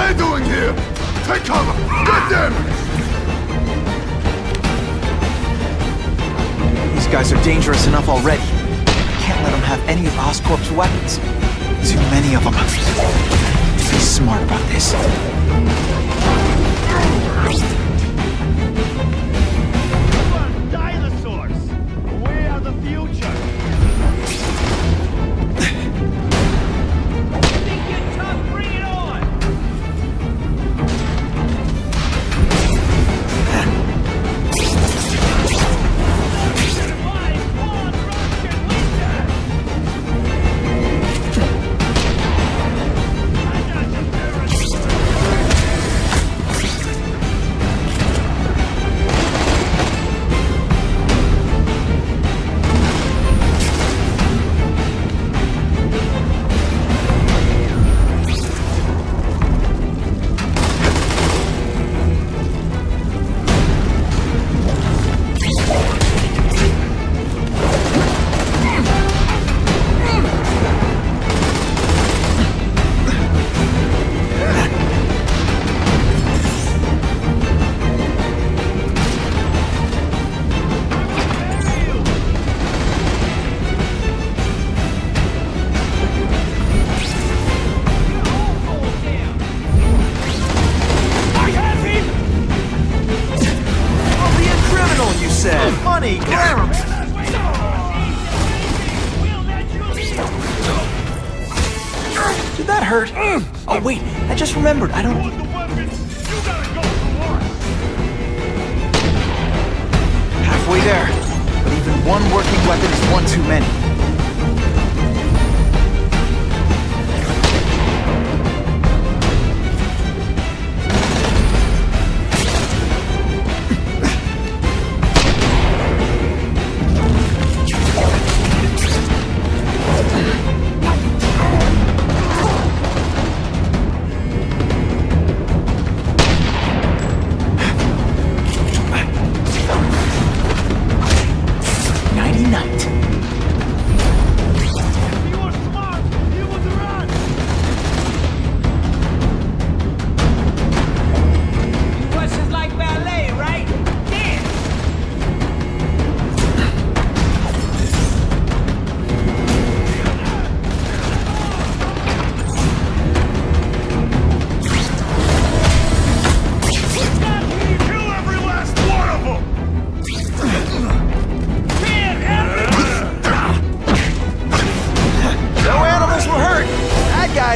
they doing here? Take cover! Get them! These guys are dangerous enough already. Can't let them have any of Oscorp's weapons. Too many of them. Be smart about this. Dinosaurs! We are the future! Think you're tough? Bring it on! Money, glamour. Did that hurt? Oh wait, I just remembered. I don't. Halfway there, but even one working weapon is one too many.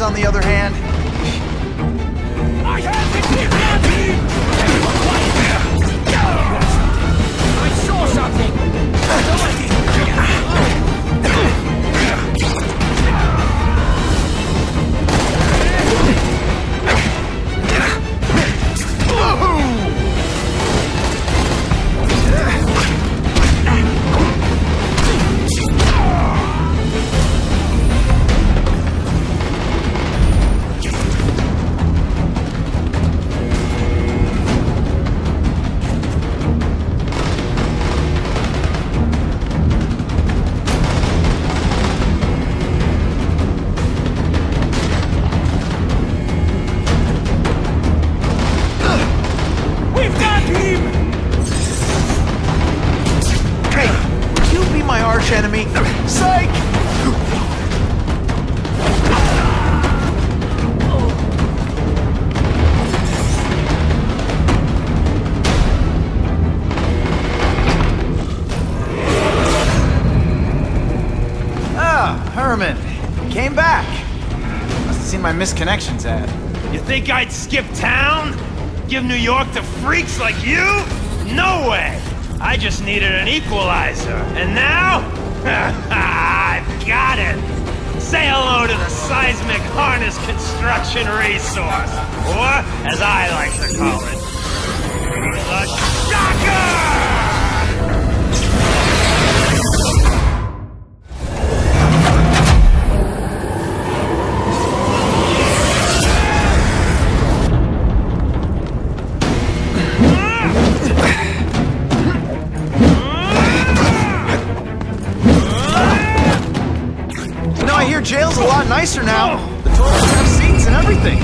On the other hand, I saw something! Enemy. Psych! Ah, Herman. You came back. Must have seen my misconnections ad. You think I'd skip town? Give New York to freaks like you? No way! I just needed an equalizer. And now? I've got it! Say hello to the seismic harness construction resource. Or, as I like to call it, the Shocker! Jail's a lot nicer now. The toilets have seats and everything.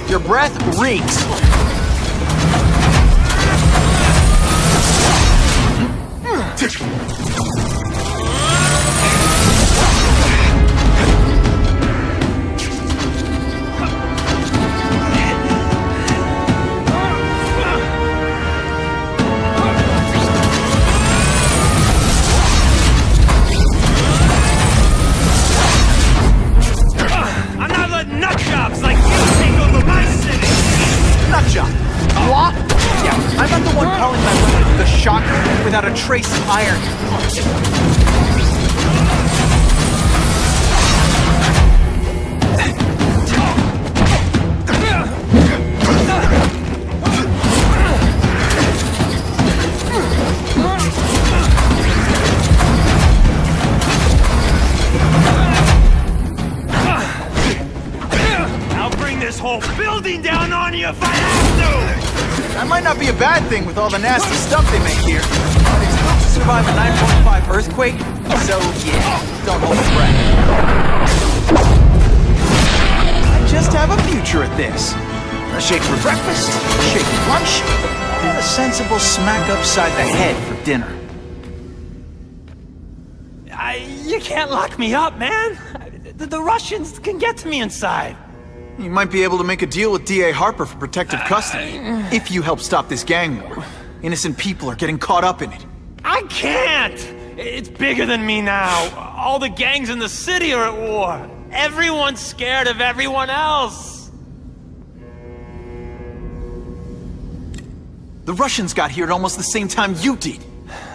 Your breath reeks. Without a trace of iron. I'll bring this whole building down on you if I have to! That might not be a bad thing with all the nasty stuff they make here. It's built to survive a 9.5 earthquake, so yeah, don't hold your breath. I just have a future at this. A shake for breakfast, a shake for lunch, and a sensible smack upside the head for dinner. You can't lock me up, man. The Russians can get to me inside. You might be able to make a deal with D.A. Harper for protective custody, if you help stop this gang war. Innocent people are getting caught up in it. I can't! It's bigger than me now. All the gangs in the city are at war. Everyone's scared of everyone else. The Russians got here at almost the same time you did.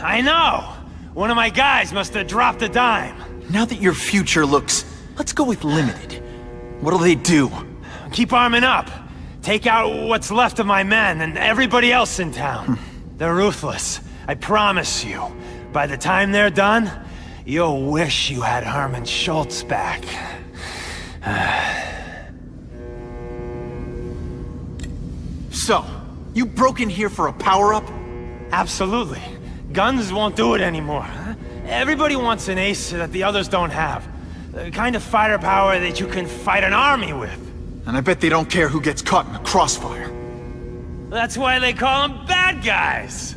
I know. One of my guys must have dropped a dime. Now that your future looks, let's go with limited. What'll they do? Keep arming up. Take out what's left of my men and everybody else in town. They're ruthless. I promise you. By the time they're done, you'll wish you had Herman Schultz back. So, you broke in here for a power-up? Absolutely. Guns won't do it anymore. Everybody wants an ace that the others don't have. The kind of firepower that you can fight an army with. And I bet they don't care who gets caught in the crossfire. That's why they call them bad guys.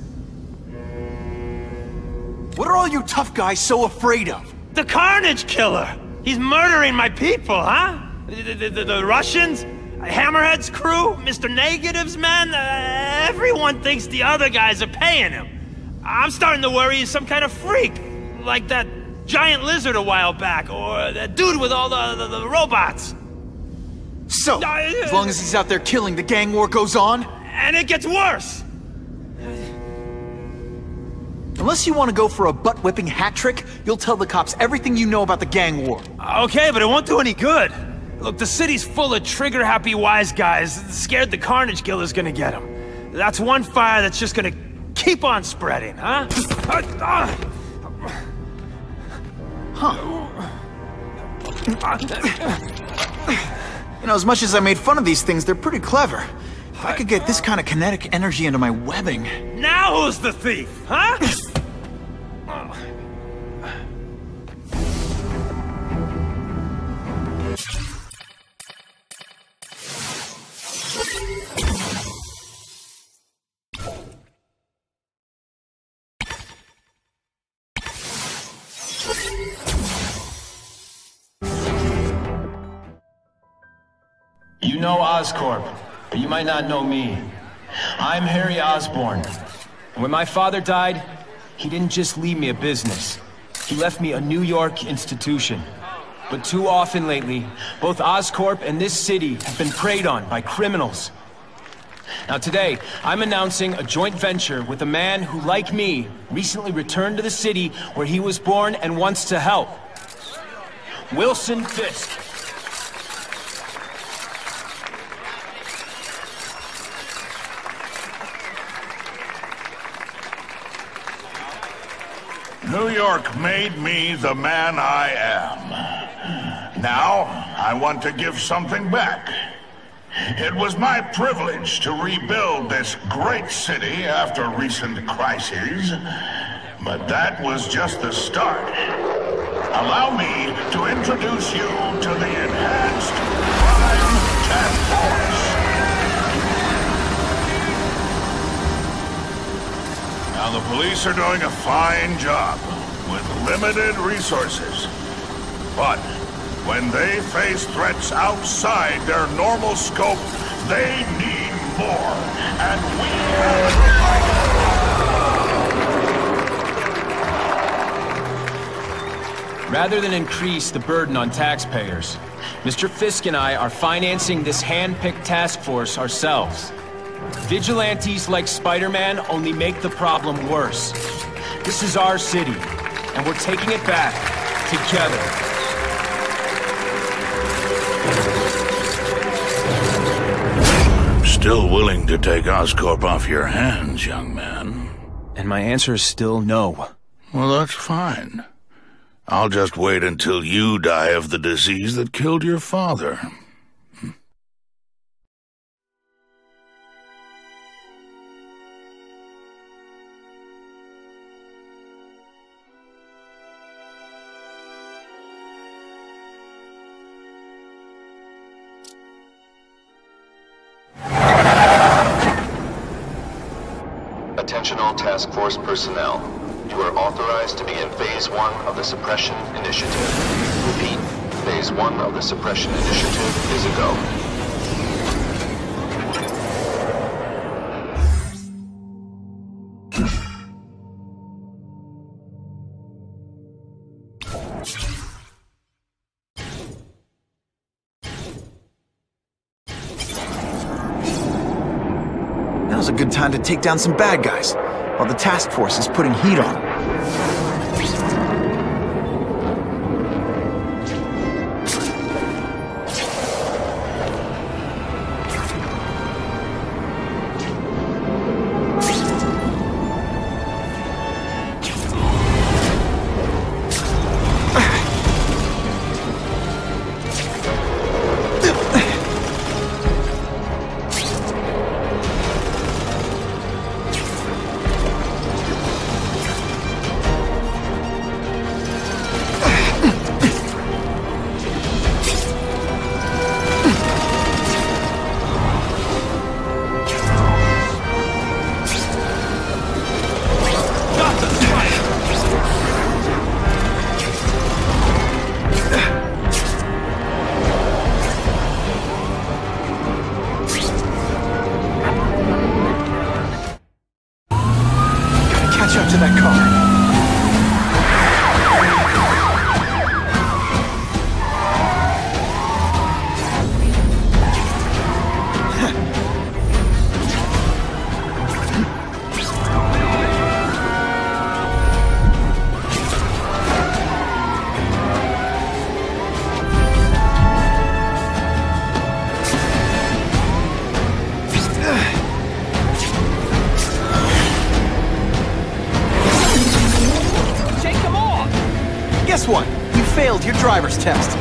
What are all you tough guys so afraid of? The Carnage Killer! He's murdering my people, huh? The Russians? Hammerhead's crew? Mr. Negative's men? Everyone thinks the other guys are paying him. I'm starting to worry he's some kind of freak. Like that giant lizard a while back, or that dude with all the robots. So, as long as he's out there killing, the gang war goes on? And it gets worse! Unless you want to go for a butt-whipping hat trick, you'll tell the cops everything you know about the gang war. Okay, but it won't do any good. Look, the city's full of trigger-happy wise guys scared the Carnage Killer's gonna get them. That's one fire that's just gonna keep on spreading, huh? You know, as much as I made fun of these things, they're pretty clever. If I could get this kind of kinetic energy into my webbing... Now who's the thief, huh? You know Oscorp, but you might not know me. I'm Harry Osborn. When my father died, he didn't just leave me a business. He left me a New York institution. But too often lately, both Oscorp and this city have been preyed on by criminals. Now today, I'm announcing a joint venture with a man who, like me, recently returned to the city where he was born and wants to help. Wilson Fisk. New York made me the man I am. Now, I want to give something back. It was my privilege to rebuild this great city after recent crises, but that was just the start. Allow me to introduce you to the Enhanced Crime Task Force. Now, the police are doing a fine job with limited resources. But when they face threats outside their normal scope, they need more. And we have to provide. Rather than increase the burden on taxpayers, Mr. Fisk and I are financing this hand-picked task force ourselves. Vigilantes like Spider-Man only make the problem worse. This is our city, and we're taking it back together. I'm still willing to take Oscorp off your hands, young man. And my answer is still no. Well, that's fine. I'll just wait until you die of the disease that killed your father. Attention all task force personnel. You are authorized to begin Phase 1 of the Suppression Initiative. Repeat, Phase 1 of the Suppression Initiative is a go. Now's a good time to take down some bad guys, while the task force is putting heat on them. To that car. what? You failed your driver's test.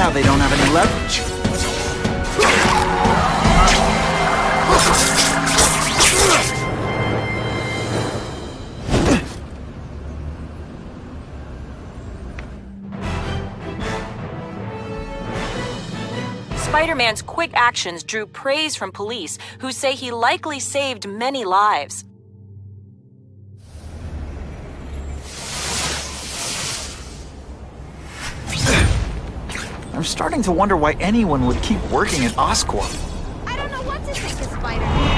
Now they don't have any leverage. Spider-Man's quick actions drew praise from police, who say he likely saved many lives. I'm starting to wonder why anyone would keep working at Oscorp. I don't know what to think of Spider-Man.